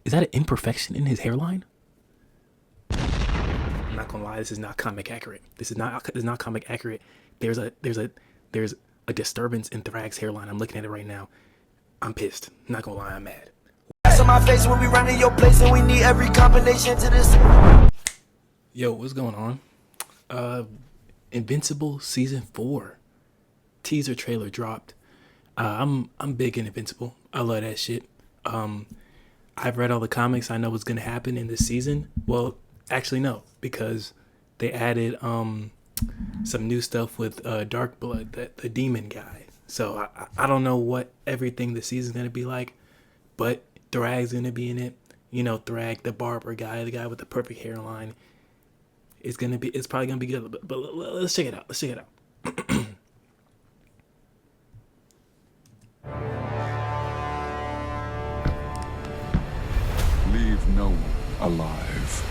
Is that an imperfection in his hairline? I'm not gonna lie, this is not comic accurate. This is not comic accurate. There's a disturbance in Thragg's hairline. I'm looking at it right now. I'm pissed. I'm not gonna lie, I'm mad. On my face when we running your place and we need every combination to this. Yo, what's going on? Invincible season 4 teaser trailer dropped. I'm big in Invincible. I love that shit. I've read all the comics. I know what's gonna happen in this season. Well, actually no, because they added some new stuff with Dark Blood, the demon guy. So I don't know what everything this season's gonna be like, but Thragg's gonna be in it. You know, Thragg, the barber guy, the guy with the perfect hairline. It's probably gonna be good. But let's check it out. Let's check it out. Leave no one alive.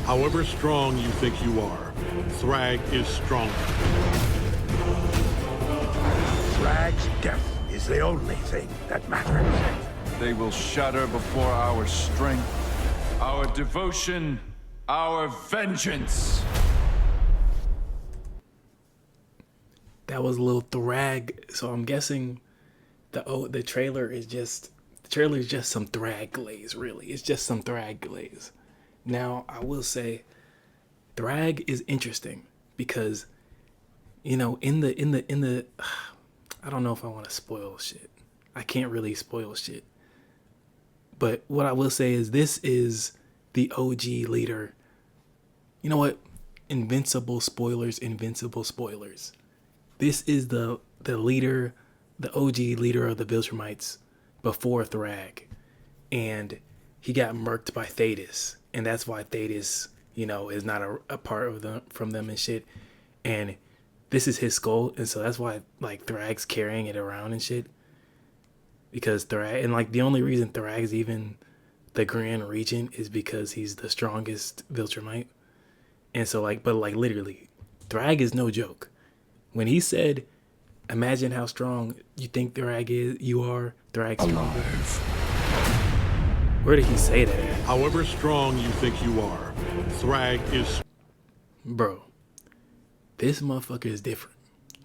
However strong you think you are, Thragg is stronger. Thagg's death is the only thing that matters. They will shatter before our strength, our devotion, our vengeance. That was a little Thragg. So I'm guessing the trailer is just some Thragg glaze. Really, it's just some Thragg glaze. Now I will say, Thragg is interesting because, you know, in the I don't know if I want to spoil shit. I can't really spoil shit. But what I will say is this is the OG leader. You know what? Invincible spoilers. This is the leader, the OG leader of the Viltrumites before Thragg. And he got murked by Thetis. And that's why Thetis, you know, is not a part of them from them and shit. And this is his skull, and so that's why like Thragg's carrying it around and shit. Because Thragg, and like the only reason Thragg's even the Grand Regent is because he's the strongest Viltrumite. And so like, but like literally, Thragg is no joke. When he said, "Imagine how strong you think Thragg is, you are Thragg's stronger." Where did he say that at? However strong you think you are, Thragg is... Bro, this motherfucker is different.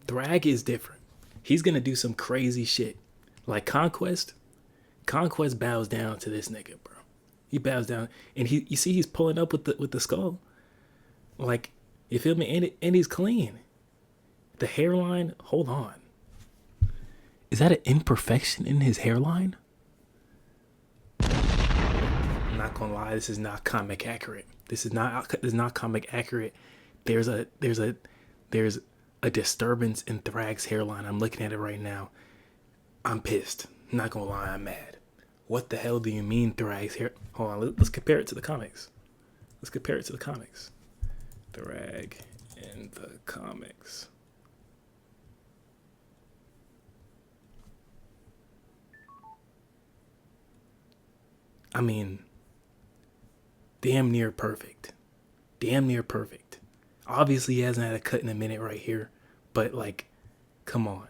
Thragg is different. He's gonna do some crazy shit. Like Conquest. Conquest bows down to this nigga, bro. He bows down, and you see he's pulling up with the skull. Like, you feel me? And he's clean. The hairline, hold on. Is that an imperfection in his hairline? I'm not gonna lie, this is not comic accurate. This is not comic accurate. There's a disturbance in Thragg's hairline. I'm looking at it right now. I'm pissed. I'm not gonna lie, I'm mad. What the hell do you mean Thragg's hair? Hold on, let's compare it to the comics. Thragg in the comics. I mean, damn near perfect. Obviously, he hasn't had a cut in a minute right here, but like, come on.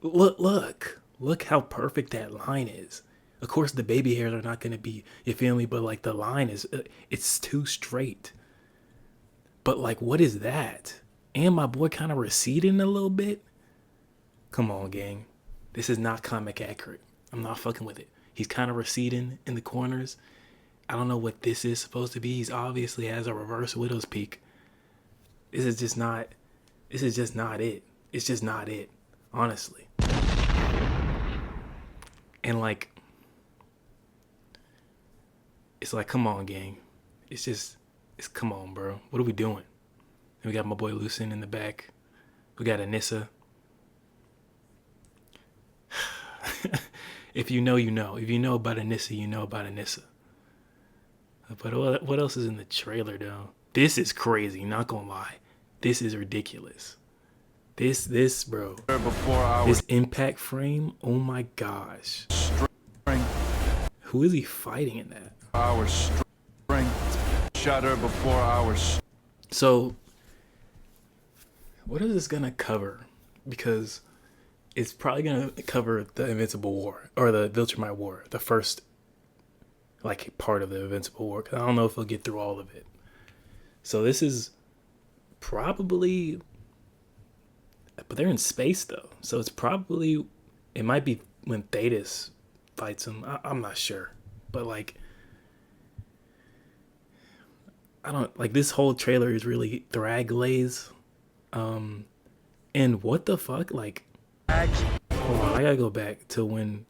Look how perfect that line is. Of course, the baby hairs are not gonna be, you feel me? But like the line is, it's too straight. But like, what is that? And my boy kind of receding a little bit. Come on, gang. This is not comic accurate. I'm not fucking with it. He's kind of receding in the corners. I don't know what this is supposed to be. He's obviously has a reverse widow's peak. This is just not it. It's just not it, honestly. And like, it's like, come on, gang. It's come on, bro. What are we doing? And we got my boy Lucen in the back. We got Anissa. If you know, you know. If you know about Anissa, you know about Anissa. But what else is in the trailer, though? This is crazy, not gonna lie. This is ridiculous. This, bro. This impact frame, oh my gosh. Who is he fighting in that? Our strength shatter before our... So, what is this gonna cover? Because it's probably gonna cover the Invincible War or the Viltrumite War, the first like part of the Invincible War. 'Cause I don't know if we'll get through all of it. So this is probably, but they're in space though, so it's probably, it might be when Thetis fights him. I'm not sure, but like, I don't like, this whole trailer is really Thragg lays. And what the fuck, like, hold on, I gotta go back to when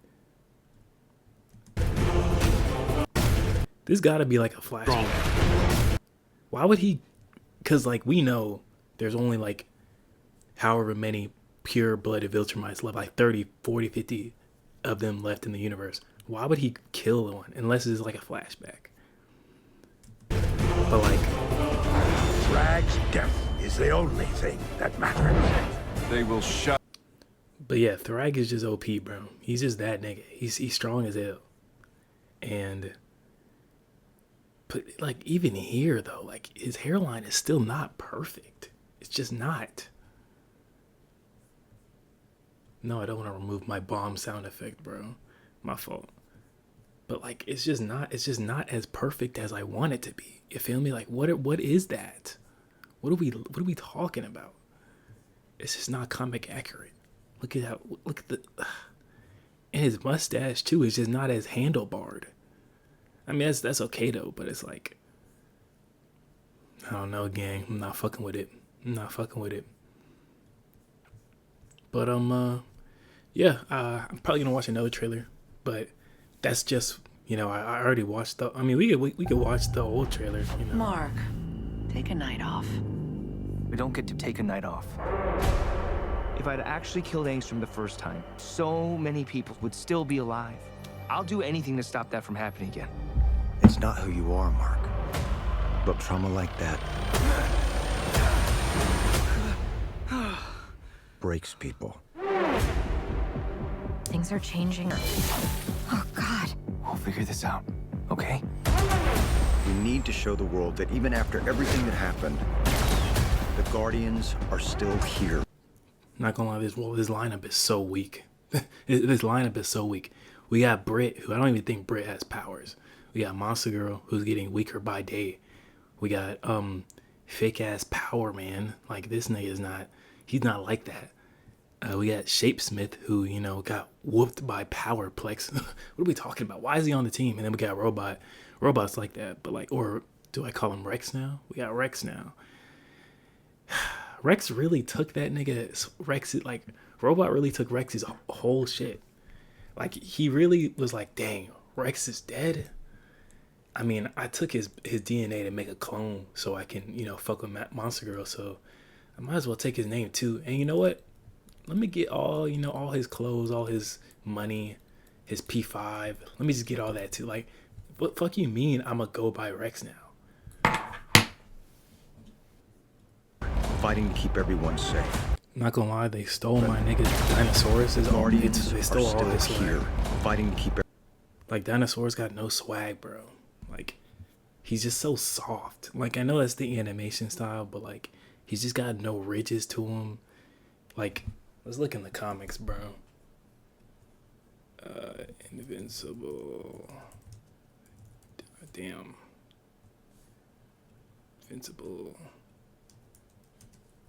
this gotta be like a flashback. Why would he? Because like, we know there's only like however many pure-blooded Viltrumites left, like 30, 40, 50 of them left in the universe. Why would he kill one unless it's like a flashback? But like, Thagg's death is the only thing that matters. They will shut. but yeah, Thragg is just OP, bro. He's just that nigga. He's strong as hell. And but like, even here though, like, his hairline is still not perfect. It's just not. No, I don't want to remove my bomb sound effect, bro. My fault. But like, it's just not as perfect as I want it to be. You feel me? Like, what is that? What are we talking about? It's just not comic accurate. Look at the and his mustache too is just not as handlebarred. I mean, that's okay though, but it's like, I don't know, gang. I'm not fucking with it. But yeah, I'm probably gonna watch another trailer, but that's just, you know, I already watched the. I mean, we could watch the old trailer. You know. Mark, take a night off. We don't get to take a night off. If I'd actually killed Angstrom the first time, so many people would still be alive. I'll do anything to stop that from happening again. It's not who you are, Mark. But trauma like that breaks people. Things are changing. Oh, God. We'll figure this out, okay? We need to show the world that even after everything that happened, the Guardians are still here. Not gonna lie, this lineup is so weak. This lineup is so weak. We got Britt, who I don't even think Britt has powers. We got Monster Girl, who's getting weaker by day. We got fake ass Power Man. Like, this nigga is not. He's not like that. We got Shapesmith, who, you know, got whooped by Powerplex. What are we talking about? Why is he on the team? And then we got Robot. Robot's like that, but like, or do I call him Rex now? We got Rex now. Rex really took that nigga. Robot really took Rex's whole shit. Like, he really was like, dang, Rex is dead? I mean, I took his DNA to make a clone so I can, you know, fuck with Monster Girl, so I might as well take his name too. And you know what? Let me get all, you know, all his clothes, all his money, his P5. Let me just get all that too. Like, what fuck you mean I'ma go by Rex now? Fighting to keep everyone safe. Not gonna lie, they stole my nigga's Dinosaurus. They stole all his swag. Fighting to keep. Like, Dinosaurus got no swag, bro. Like, he's just so soft. Like, I know that's the animation style, but like, he's just got no ridges to him. Like, let's look in the comics, bro. Invincible. Damn. Invincible.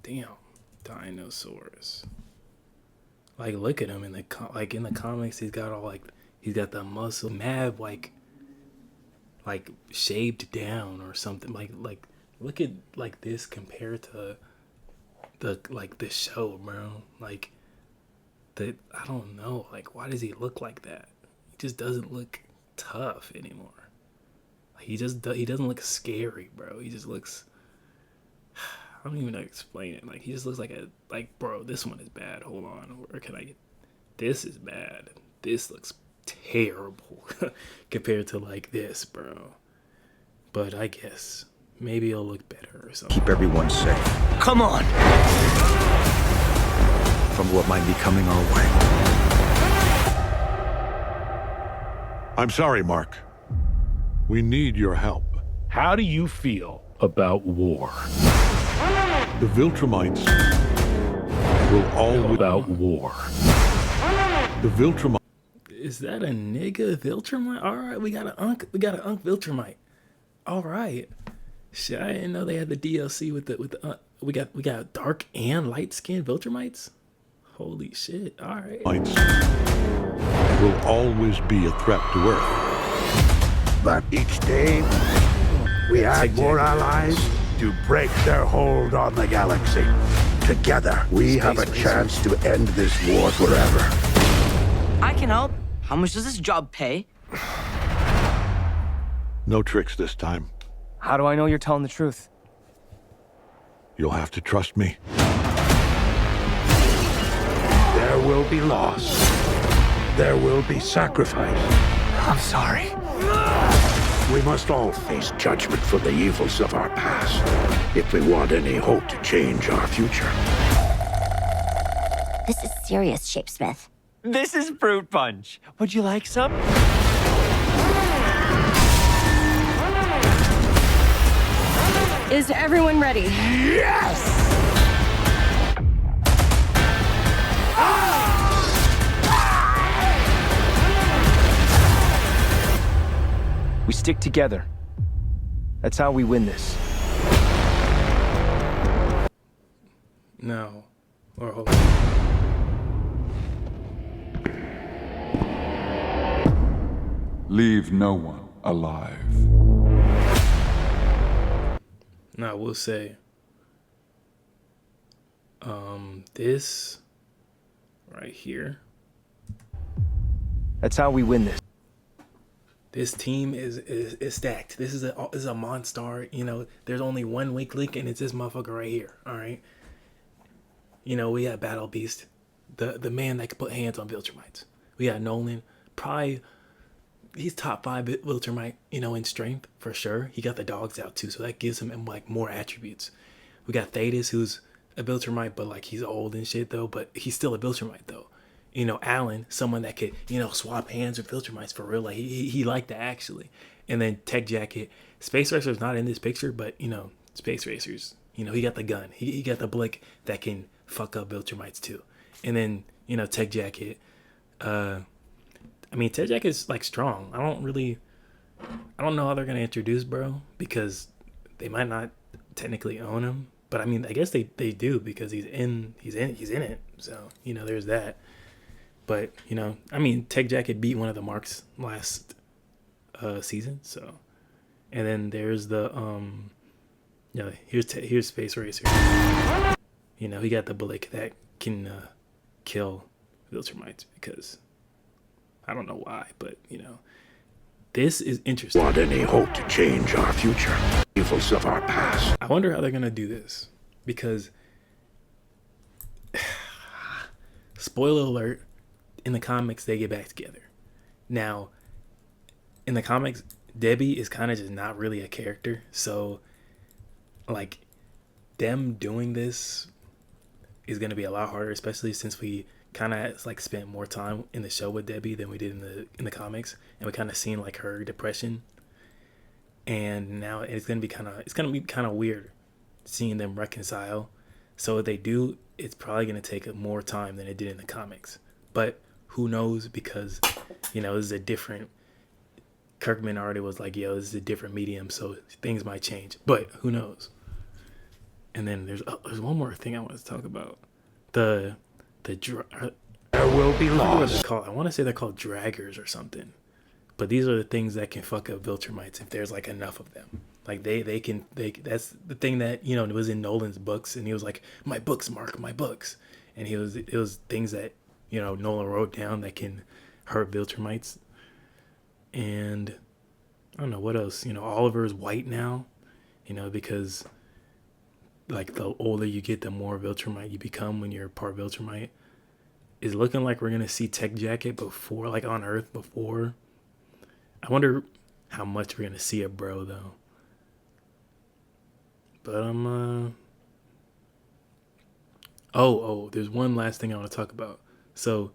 Damn. Dinosaurs. Like, look at him in the in the comics. He's got all like, he's got the muscle mad like shaved down or something. Like look at like this compared to the show, bro. Like, I don't know. Like, why does he look like that? He just doesn't look tough anymore. Like, he doesn't look scary, bro. He just looks. I don't even know how to explain it. Like, he just looks like, bro, this one is bad. Hold on. Where can I get? This is bad. This looks terrible compared to like this, bro. But I guess maybe it'll look better or something. Keep everyone safe. Come on! From what might be coming our way. I'm sorry, Mark. We need your help. How do you feel about war? The Viltrumites will always... About war. The Viltrumite Is that a nigga Viltrumite? All right, we got an Unk Viltrumite. All right. Shit, I didn't know they had the DLC with the we got dark and light skinned Viltrumites. Holy shit! All right. will always be a threat to Earth. But each day, we add more allies to break their hold on the galaxy. Together, we have a chance to end this war forever. I can help. How much does this job pay? No tricks this time. How do I know you're telling the truth? You'll have to trust me. There will be loss. There will be sacrifice. I'm sorry. We must all face judgment for the evils of our past if we want any hope to change our future. This is serious, Shapesmith. This is fruit punch. Would you like some? Is everyone ready? Yes! We stick together. That's how we win this. No. Or hold on. Leave no one alive. No, I will say, this right here, That's how we win this. this team is stacked. This is a monster. You know, there's only one weak link, and it's this motherfucker right here. All right. You know, we got Battle Beast, the man that can put hands on Viltrumites. We got Nolan, probably he's top 5 Viltrumite, you know, in strength for sure. He got the dogs out too, so that gives him like more attributes. We got Thetis, who's a Viltrumite, but like he's old and shit though, but he's still a Viltrumite though. You know, Alan, someone that could, you know, swap hands with Viltrumites for real. Like he liked that actually. And then Tech Jacket, Space Racer's not in this picture, but you know, Space Racers, you know, he got the gun. He got the blick that can fuck up Viltrumites too. And then, you know, Tech Jacket, I mean, Tech Jacket's like strong. I don't know how they're gonna introduce bro, because they might not technically own him. But I mean, I guess they do, because he's in it. So, you know, there's that. But, you know, I mean, Tech Jacket beat one of the marks last season, so. And then there's the yeah, here's Space Racer. You know, he got the blick that can kill Viltrumites, because I don't know why, but you know, this is interesting. Want any hope to change our future? Evils of our past. I wonder how they're gonna do this, because spoiler alert, in the comics they get back together. Now, in the comics, Debbie is kind of just not really a character, so like them doing this is gonna be a lot harder, especially since we kind of like spent more time in the show with Debbie than we did in the comics, and we kind of seen like her depression. And now it's gonna be kind of weird seeing them reconcile. So if they do, it's probably gonna take more time than it did in the comics. But who knows, because you know, this is a different. Kirkman already was like, yo, this is a different medium, so things might change. But who knows? And then there's one more thing I want to talk about. There will be loss. I want to say they're called draggers or something. But these are the things that can fuck up Viltrumites if there's like enough of them. Like they that's the thing that, you know, it was in Nolan's books, and he was like, my books, Mark, my books. And it was things that, you know, Nolan wrote down that can hurt Viltrumites. And I don't know what else. You know, Oliver is white now, you know, because like the older you get, the more Viltrumite you become when you're part Viltrumite. It's looking like we're gonna see Tech Jacket before, like on Earth before. I wonder how much we're gonna see of bro though. But there's one last thing I want to talk about. So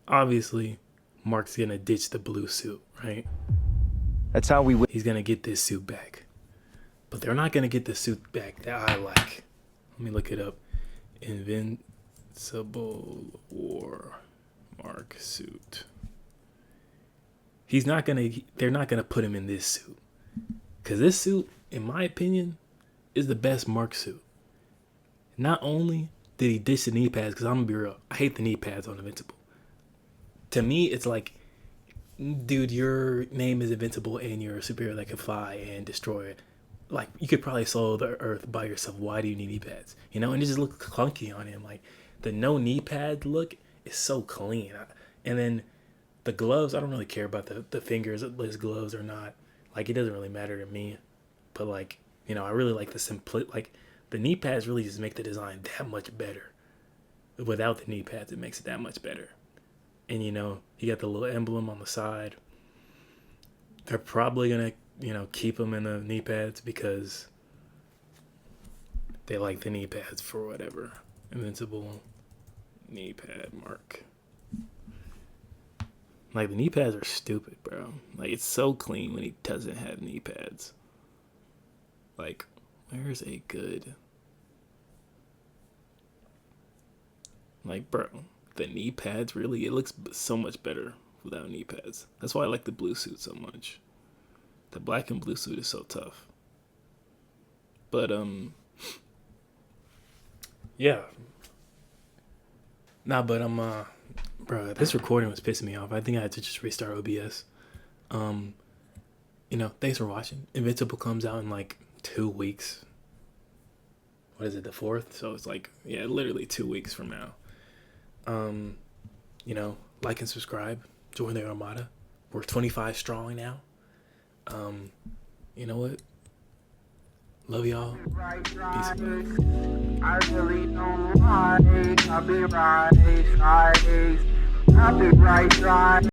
obviously Mark's gonna ditch the blue suit, right? That's how we win. He's gonna get this suit back. But they're not gonna get the suit back that I like. Let me look it up. Invincible War Mark suit. They're not gonna put him in this suit. Because this suit, in my opinion, is the best Mark suit. Not only did he ditch the knee pads, because I'm gonna be real, I hate the knee pads on Invincible. To me, it's like, dude, your name is Invincible and you're a superhero that can fly and destroy it. Like, you could probably solve the earth by yourself. Why do you need knee pads? You know, and it just looks clunky on him. Like, the no knee pad look is so clean. And then the gloves, I don't really care about the fingers, his gloves or not. Like, it doesn't really matter to me. But, like, you know, I really like like, the knee pads really just make the design that much better. Without the knee pads, it makes it that much better. And, you know, you got the little emblem on the side. They're probably going to, you know, keep them in the knee pads because they like the knee pads for whatever. Invincible knee pad Mark. Like, the knee pads are stupid, bro. Like, it's so clean when he doesn't have knee pads. Like, where's a good... Like, bro, the knee pads, really, it looks so much better without knee pads. That's why I like the blue suit so much. The black and blue suit is so tough. But, yeah. Nah, but bro, this recording was pissing me off. I think I had to just restart OBS. You know, thanks for watching. Invincible comes out in like 2 weeks. What is it, the 4th? So it's like, yeah, literally 2 weeks from now. You know, like and subscribe. Join the Armada. We're 25 strong now. You know what? Love y'all. Peace. I really don't like copyright Fridays. Copyright Fridays.